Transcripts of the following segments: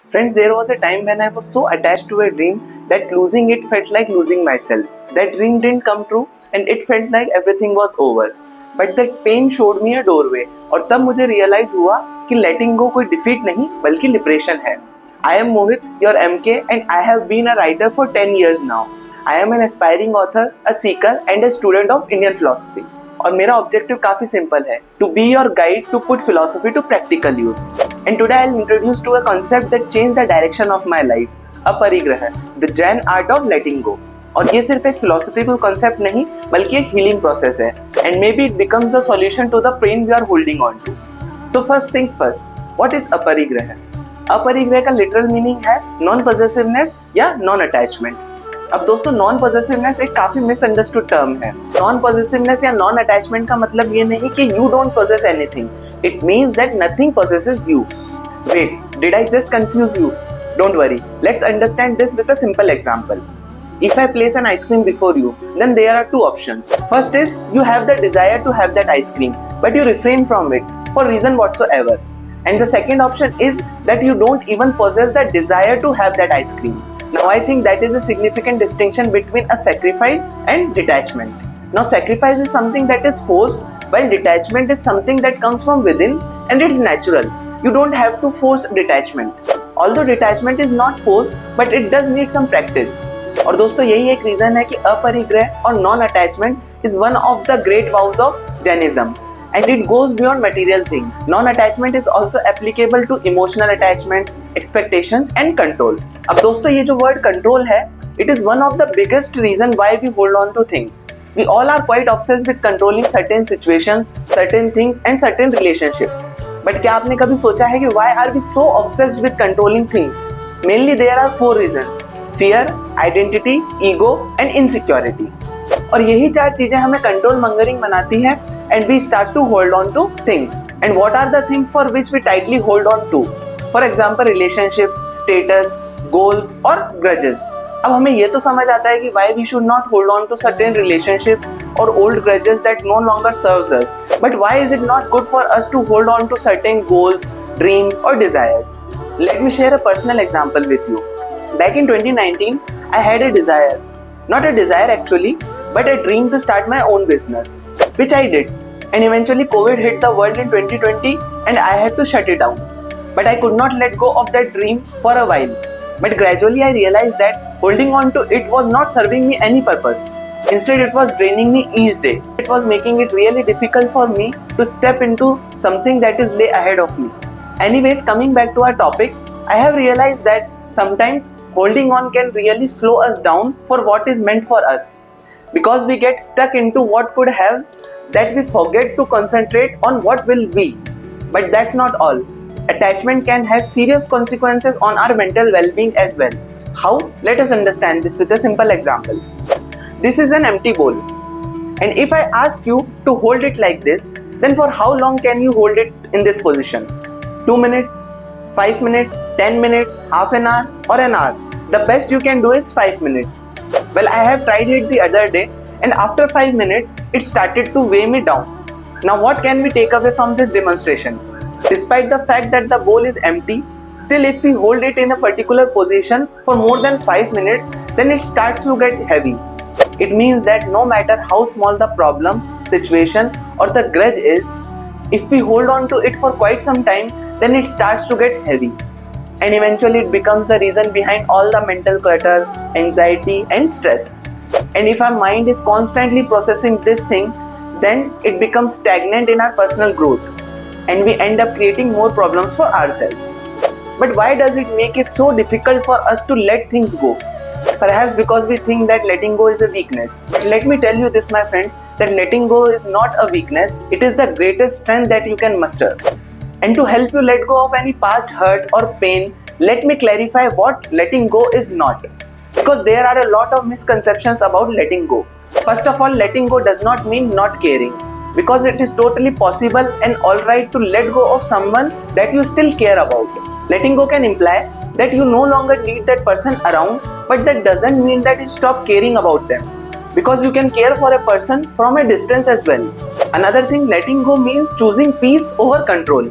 Friends, there was a time when I was so attached to a dream that losing it felt like losing myself. That dream didn't come true and it felt like everything was over. But that pain showed me a doorway और तब मुझे realize हुआ कि letting go कोई defeat नहीं बल्कि liberation है. I am Mohit, your MK, and I have been a writer for 10 years now. I am an aspiring author, a seeker and a student of Indian philosophy. और मेरा objective काफी simple है, to be your guide to put philosophy to practical use. And today I'll introduce to a concept that changed the direction of my life, Aparigraha, the Jain art of letting go. और ये सिर्फ एक philosophical concept नहीं, बल्कि एक healing process है. And maybe it becomes the solution to the pain we are holding on to. So first things first, what is Aparigraha? Aparigraha का literal meaning है non-possessiveness या non-attachment. अब दोस्तों नॉन पॉजेसिवनेस एक काफी मिसअंडरस्टूड टर्म है. Non possessiveness या non attachment का मतलब ये नहीं कि you don't possess anything. It means that nothing possesses you. Wait, did I just confuse you? Don't worry, let's understand this with a simple example. If I place an ice cream before you, then there are two options. First is you have the desire to have that ice cream, but you refrain from it for reason whatsoever. And the second option is that you don't even possess the desire to have that ice cream. Now I think that is a significant distinction between a sacrifice and detachment. Now sacrifice is something that is forced, while detachment is something that comes from within and it's natural. You don't have to force detachment. Although detachment is not forced, but it does need some practice. और दोस्तों यही एक reason है कि अपरिग्रह और non attachment is one of the great वाउज of Jainism. And it goes beyond material things. Non-attachment is also applicable to emotional attachments, expectations and control. अब दोस्तों ये जो word control है, it is one of the biggest reason why we hold on to things. We all are quite obsessed with controlling certain situations, certain things and certain relationships. But क्या आपने कभी सोचा है कि why are we so obsessed with controlling things? Mainly there are 4 reasons: fear, identity, ego and insecurity. और यही 4 चीजें हमें कंट्रोल मंगरिंग बनाती है and we start to hold on to things. And what are the things for which we tightly hold on to? For example, relationships, status, goals or grudges. अब हमें ये तो समझ आता है कि why we should not hold on to certain relationships or old grudges that no longer serves us. But why is it not good for us to hold on to certain goals, dreams or desires? Let me share a personal example with you. Back in 2019, I had a desire. Not a desire actually, but a dream to start my own business, which I did. And eventually COVID hit the world in 2020 and I had to shut it down. But I could not let go of that dream for a while. But gradually I realized that holding on to it was not serving me any purpose. Instead it was draining me each day. It was making it really difficult for me to step into something that is lay ahead of me. Anyways, coming back to our topic, I have realized that sometimes holding on can really slow us down for what is meant for us. Because we get stuck into what could have, that we forget to concentrate on what will be. But that's not all. Attachment can have serious consequences on our mental well-being as well. How? Let us understand this with a simple example. This is an empty bowl. And if I ask you to hold it like this, then for how long can you hold it in this position? 2 minutes, 5 minutes, 10 minutes, half an hour or an hour? The best you can do is 5 minutes. Well, I have tried it the other day and after 5 minutes, it started to weigh me down. Now what can we take away from this demonstration? Despite the fact that the bowl is empty, still if we hold it in a particular position for more than 5 minutes, then it starts to get heavy. It means that no matter how small the problem, situation or the grudge is, if we hold on to it for quite some time, then it starts to get heavy. And eventually it becomes the reason behind all the mental clutter, anxiety and stress. And if our mind is constantly processing this thing, then it becomes stagnant in our personal growth and we end up creating more problems for ourselves. But why does it make it so difficult for us to let things go? Perhaps because we think that letting go is a weakness. But let me tell you this, my friends, that letting go is not a weakness. It is the greatest strength that you can muster. And to help you let go of any past hurt or pain, let me clarify what letting go is not. Because there are a lot of misconceptions about letting go. First of all, letting go does not mean not caring. Because it is totally possible and alright to let go of someone that you still care about. Letting go can imply that you no longer need that person around, but that doesn't mean that you stop caring about them. Because you can care for a person from a distance as well. Another thing, letting go means choosing peace over control.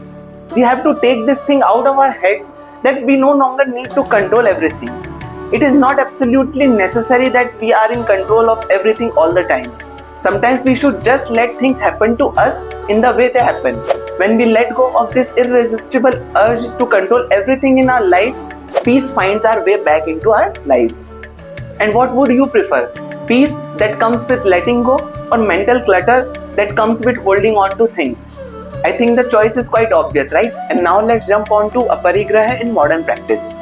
We have to take this thing out of our heads that we no longer need to control everything. It is not absolutely necessary that we are in control of everything all the time. Sometimes we should just let things happen to us in the way they happen. When we let go of this irresistible urge to control everything in our life, peace finds our way back into our lives. And what would you prefer? Peace that comes with letting go, or mental clutter that comes with holding on to things? I think the choice is quite obvious, right? And now let's jump on to Aparigraha in modern practice.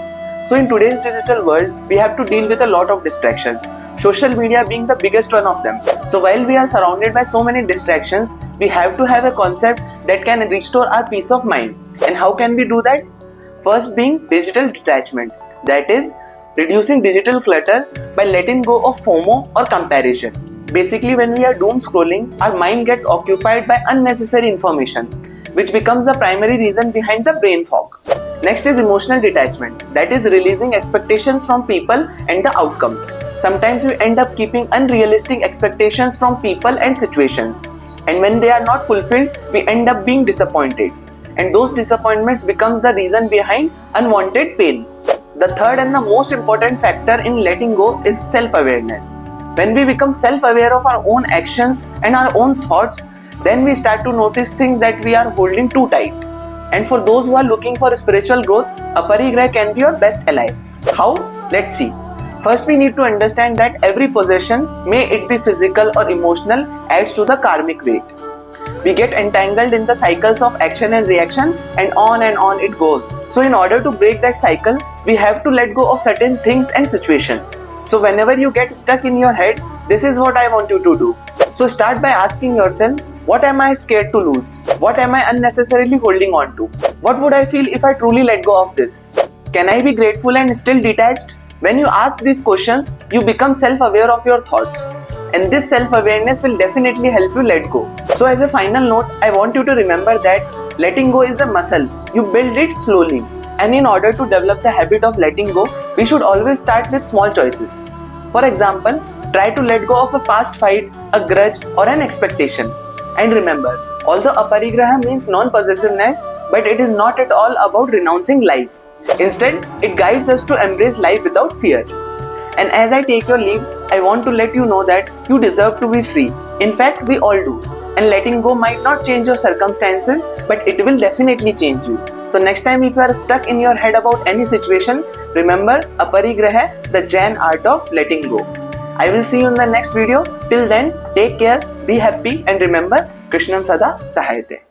So in today's digital world, we have to deal with a lot of distractions, social media being the biggest one of them. So while we are surrounded by so many distractions, we have to have a concept that can restore our peace of mind. And how can we do that? First being digital detachment, that is, reducing digital clutter by letting go of FOMO or comparison. Basically, when we are doom scrolling, our mind gets occupied by unnecessary information, which becomes the primary reason behind the brain fog. Next is emotional detachment, that is releasing expectations from people and the outcomes. Sometimes we end up keeping unrealistic expectations from people and situations, and when they are not fulfilled, we end up being disappointed. And those disappointments becomes the reason behind unwanted pain. The third and the most important factor in letting go is self-awareness. When we become self-aware of our own actions and our own thoughts, then we start to notice things that we are holding too tight. And for those who are looking for spiritual growth, Aparigraha can be your best ally. How? Let's see. First, we need to understand that every possession, may it be physical or emotional, adds to the karmic weight. We get entangled in the cycles of action and reaction, and on it goes. So in order to break that cycle, we have to let go of certain things and situations. So whenever you get stuck in your head, this is what I want you to do. So start by asking yourself, what am I scared to lose? What am I unnecessarily holding on to? What would I feel if I truly let go of this? Can I be grateful and still detached? When you ask these questions, you become self-aware of your thoughts. And this self-awareness will definitely help you let go. So as a final note, I want you to remember that letting go is a muscle. You build it slowly. And in order to develop the habit of letting go, we should always start with small choices. For example, try to let go of a past fight, a grudge, or an expectation. And remember, although Aparigraha means non-possessiveness, but it is not at all about renouncing life. Instead, it guides us to embrace life without fear. And as I take your leave, I want to let you know that you deserve to be free. In fact, we all do. And letting go might not change your circumstances, but it will definitely change you. So next time if you are stuck in your head about any situation, remember Aparigraha, the Jain art of letting go. I will see you in the next video. Till then, take care, be happy, and remember, Krishnam Sada Sahayate.